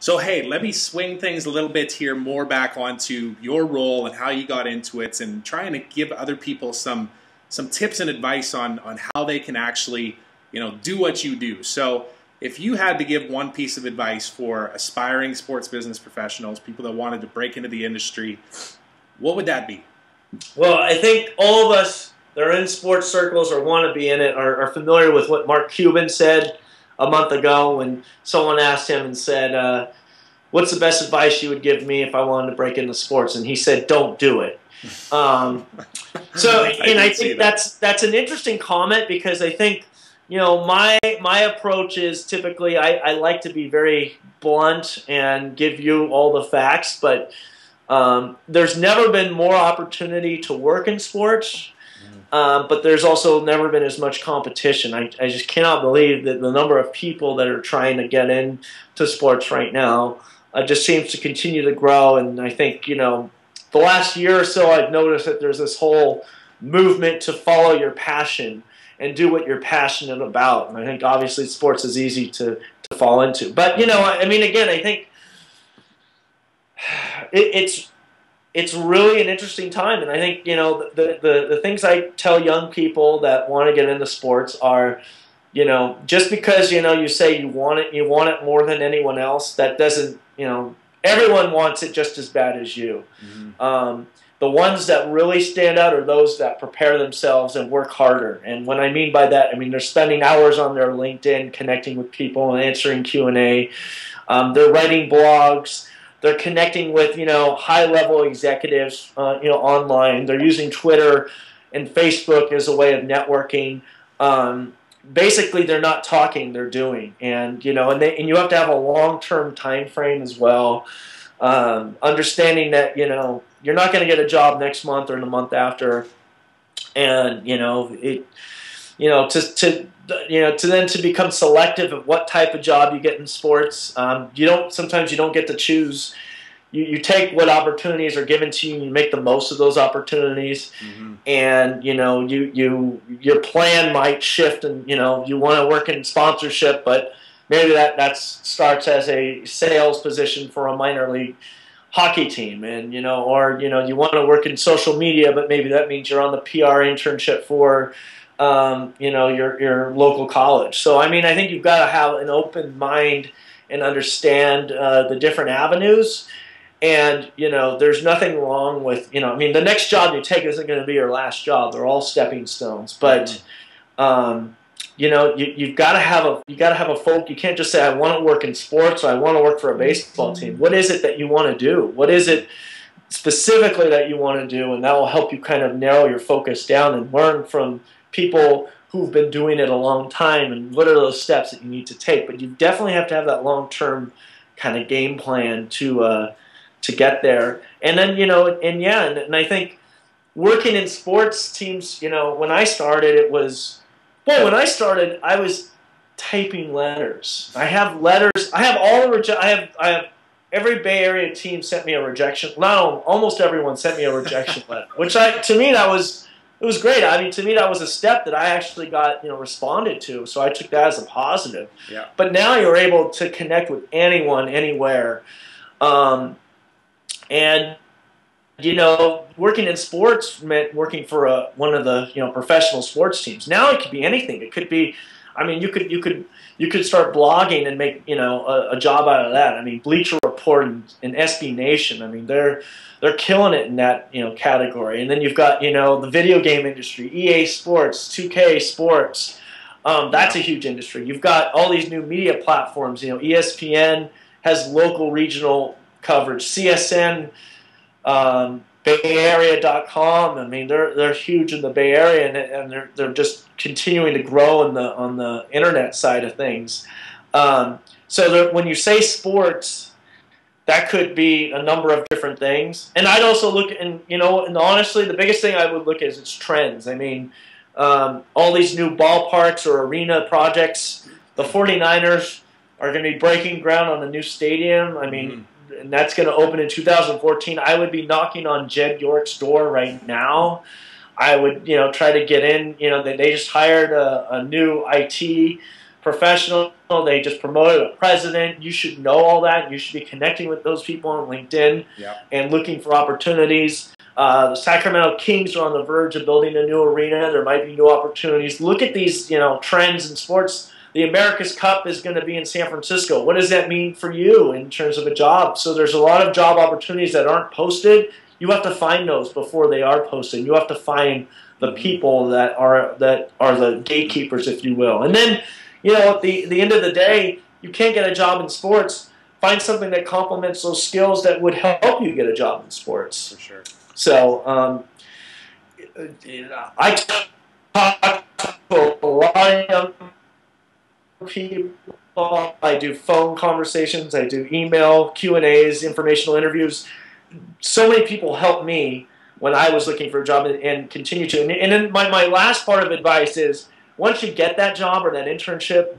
So hey, let me swing things a little bit here more back onto your role and how you got into it, and trying to give other people some tips and advice on how they can actually, do what you do. So if you had to give one piece of advice for aspiring sports business professionals, people that wanted to break into the industry, what would that be? Well, I think all of us that are in sports circles or want to be in it are familiar with what Mark Cuban said a month ago when someone asked him and said, what's the best advice you would give me if I wanted to break into sports? And he said, don't do it. I think that's an interesting comment, because I think, my approach is typically I like to be very blunt and give you all the facts, but there's never been more opportunity to work in sports. But there's also never been as much competition. I just cannot believe that the number of people that are trying to get into sports right now just seems to continue to grow. And I think, the last year or so, I've noticed that there's this whole movement to follow your passion and do what you're passionate about. And I think obviously sports is easy to fall into. But, again, I think it's really an interesting time. And I think, the things I tell young people that want to get into sports are, just because, you say you want it more than anyone else, that doesn't, everyone wants it just as bad as you. Mm-hmm. The ones that really stand out are those that prepare themselves and work harder. And what I mean by that, they're spending hours on their LinkedIn connecting with people and answering Q&A. They're writing blogs. They're connecting with, high-level executives, online. They're using Twitter and Facebook as a way of networking. Basically, they're not talking; they're doing, and you have to have a long-term time frame as well. Understanding that you're not going to get a job next month or in the month after, and to become selective of what type of job you get in sports. Sometimes you don't get to choose. You take what opportunities are given to you and you make the most of those opportunities. Mm-hmm. And your plan might shift, and you want to work in sponsorship, but maybe that starts as a sales position for a minor league hockey team, and you want to work in social media, but maybe that means you're on the PR internship for your local college. So I think you've got to have an open mind and understand the different avenues. And there's nothing wrong with the next job you take isn't going to be your last job. They're all stepping stones. But you've got to have a folk. You can't just say I want to work in sports or I want to work for a baseball team. What is it that you want to do? What is it specifically that you want to do? And that will help you kind of narrow your focus down and learn from people who've been doing it a long time, and what are those steps that you need to take. But you definitely have to have that long-term kind of game plan to get there. And then, and I think working in sports teams, when I started, I was typing letters. I have letters. I have all the I have every Bay Area team sent me a rejection. No, almost everyone sent me a rejection letter, which to me it was great. To me that was a step that I actually got responded to. So I took that as a positive. Yeah. But now you're able to connect with anyone, anywhere. And working in sports meant working for one of the professional sports teams. Now it could be anything. It could be, you could start blogging and make a job out of that. Bleacher Report and SB Nation. They're killing it in that category. And then you've got the video game industry, EA Sports, 2K Sports. That's a huge industry. You've got all these new media platforms. ESPN has local, regional coverage. CSN, BayArea.com. They're huge in the Bay Area, and they're just continuing to grow on the internet side of things. So when you say sports, that could be a number of different things. And I'd also look, and honestly, the biggest thing I would look at is its trends. All these new ballparks or arena projects. The 49ers are going to be breaking ground on a new stadium. And that's going to open in 2014. I would be knocking on Jed York's door right now. I would, try to get in. They just hired a new IT professional. They just promoted a president. You should know all that. You should be connecting with those people on LinkedIn and looking for opportunities. The Sacramento Kings are on the verge of building a new arena. There might be new opportunities. Look at these, trends in sports. The America's Cup is going to be in San Francisco. What does that mean for you in terms of a job? So there's a lot of job opportunities that aren't posted. You have to find those before they are posted. You have to find the people that are the gatekeepers, if you will. And then, at the end of the day, you can't get a job in sports. Find something that complements those skills that would help you get a job in sports. For sure. So I talk to a lot of young people. I do phone conversations. I do email Q&As, informational interviews. So many people helped me when I was looking for a job and continue to. And then my last part of advice is, once you get that job or that internship,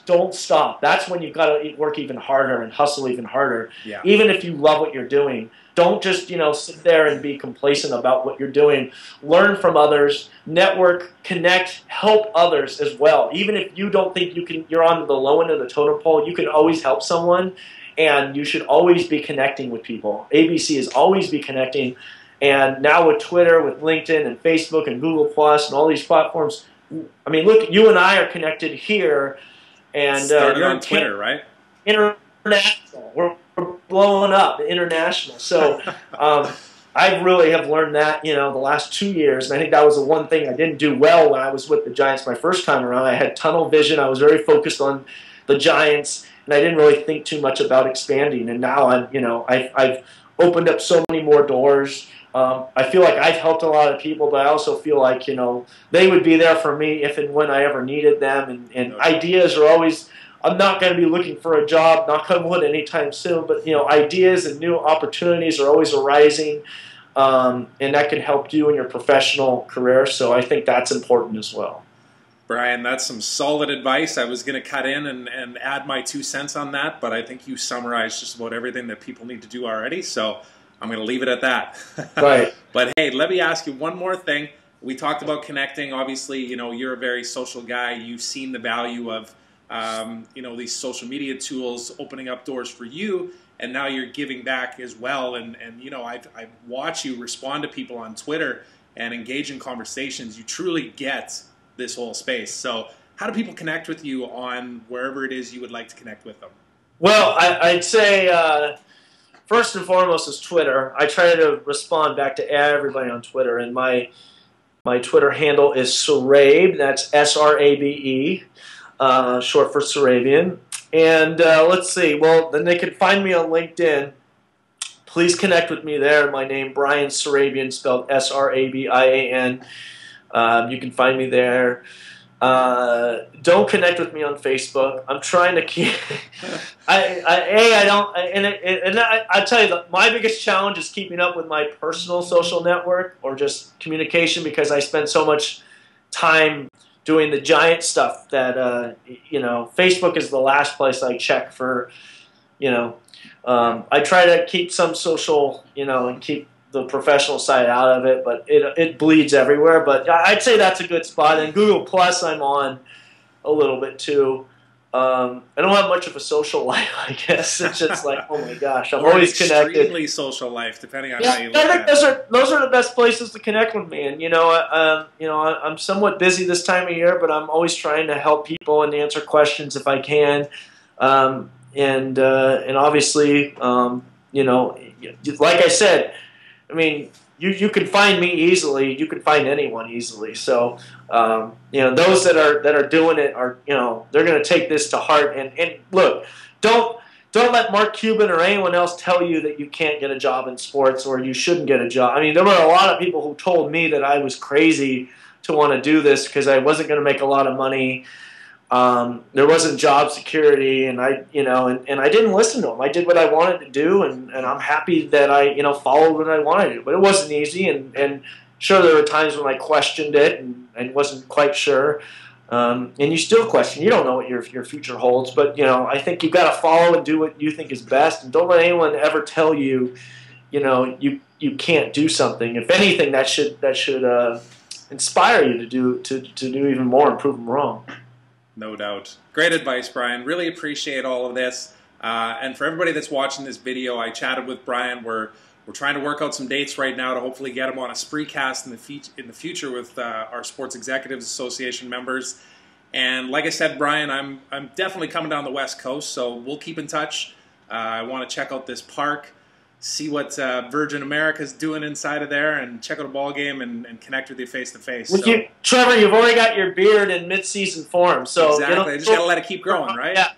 don't stop. That's when you've got to work even harder and hustle even harder. Yeah. Even if you love what you're doing, don't just sit there and be complacent about what you're doing. Learn from others, network, connect, help others as well. Even if you don't think you're on the low end of the totem pole, you can always help someone, and you should always be connecting with people. ABC is always be connecting, and now with Twitter, with LinkedIn, and Facebook, and Google Plus, and all these platforms. I mean, look, you and I are connected here, and started on Twitter, right? International. We're blowing up international. So I really have learned that, the last 2 years, and I think that was the one thing I didn't do well when I was with the Giants my first time around. I had tunnel vision. I was very focused on the Giants, and I didn't really think too much about expanding. And now I've opened up so many more doors. I feel like I've helped a lot of people, but I also feel like, they would be there for me if and when I ever needed them. And ideas are always, I'm not going to be looking for a job, knock on wood, anytime soon, but, ideas and new opportunities are always arising, and that can help you in your professional career. So I think that's important as well. Bryan, that's some solid advice. I was going to cut in and add my 2 cents on that, but I think you summarized just about everything that people need to do already. So I'm going to leave it at that. Right. But hey, let me ask you one more thing. We talked about connecting. Obviously, you're a very social guy. You've seen the value of, these social media tools opening up doors for you, and now you're giving back as well. And I've watched you respond to people on Twitter and engage in conversations. You truly get this whole space. So how do people connect with you on wherever it is you would like to connect with them? Well, I'd say first and foremost is Twitter. I try to respond back to everybody on Twitter, and my Twitter handle is Srabe. That's S-R-A-B-E, short for Srabian. And let's see. Well, then they can find me on LinkedIn. Please connect with me there. My name, Bryan Srabian, spelled S-R-A-B-I-A-N. You can find me there. Don't connect with me on Facebook. I'm trying to keep. I tell you, my biggest challenge is keeping up with my personal social network or just communication, because I spend so much time doing the Giant stuff that Facebook is the last place I check for. I try to keep some social, and keep the professional side out of it, but it bleeds everywhere. But I'd say that's a good spot. And Google Plus, I'm on a little bit too. I don't have much of a social life, I guess. It's just like, oh my gosh, I'm always connected. Extremely social life, depending on how you look I at think it. those are the best places to connect with me. And I'm somewhat busy this time of year, but I'm always trying to help people and answer questions if I can. And obviously, like I said, I mean, you can find me easily. You can find anyone easily. So, those that are doing it are, they're going to take this to heart. And look, don't let Mark Cuban or anyone else tell you that you can't get a job in sports or you shouldn't get a job. I mean, there were a lot of people who told me that I was crazy to want to do this because I wasn't going to make a lot of money. There wasn't job security, and I didn't listen to them. I did what I wanted to do, and I'm happy that I, followed what I wanted to do. But it wasn't easy, and sure, there were times when I questioned it and wasn't quite sure. And you still question. You don't know what your future holds, but I think you've got to follow and do what you think is best, and don't let anyone ever tell you, you can't do something. If anything, that should inspire you to do even more and prove them wrong. No doubt. Great advice, Bryan. Really appreciate all of this. And for everybody that's watching this video, I chatted with Bryan. We're trying to work out some dates right now to hopefully get him on a Spreecast in the future with our Sports Executives Association members. And like I said, Bryan, I'm definitely coming down the West Coast, so we'll keep in touch. I want to check out this park, see what Virgin America's doing inside of there, and check out a ball game and connect with you face to face. Trevor, you've already got your beard in mid-season form, so exactly. I just gotta let it keep growing, right? Yeah.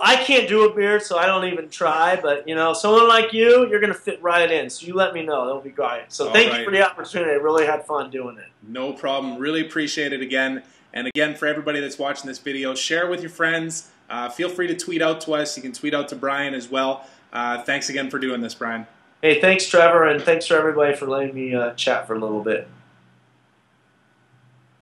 I can't do a beard, so I don't even try. But someone like you're gonna fit right in. So you let me know; that'll be great. So thank you for the opportunity. I really had fun doing it. No problem. Really appreciate it again. And again, for everybody that's watching this video, share with your friends. Feel free to tweet out to us. You can tweet out to Bryan as well. Thanks again for doing this, Bryan. Hey, thanks, Trevor, and thanks for everybody for letting me chat for a little bit.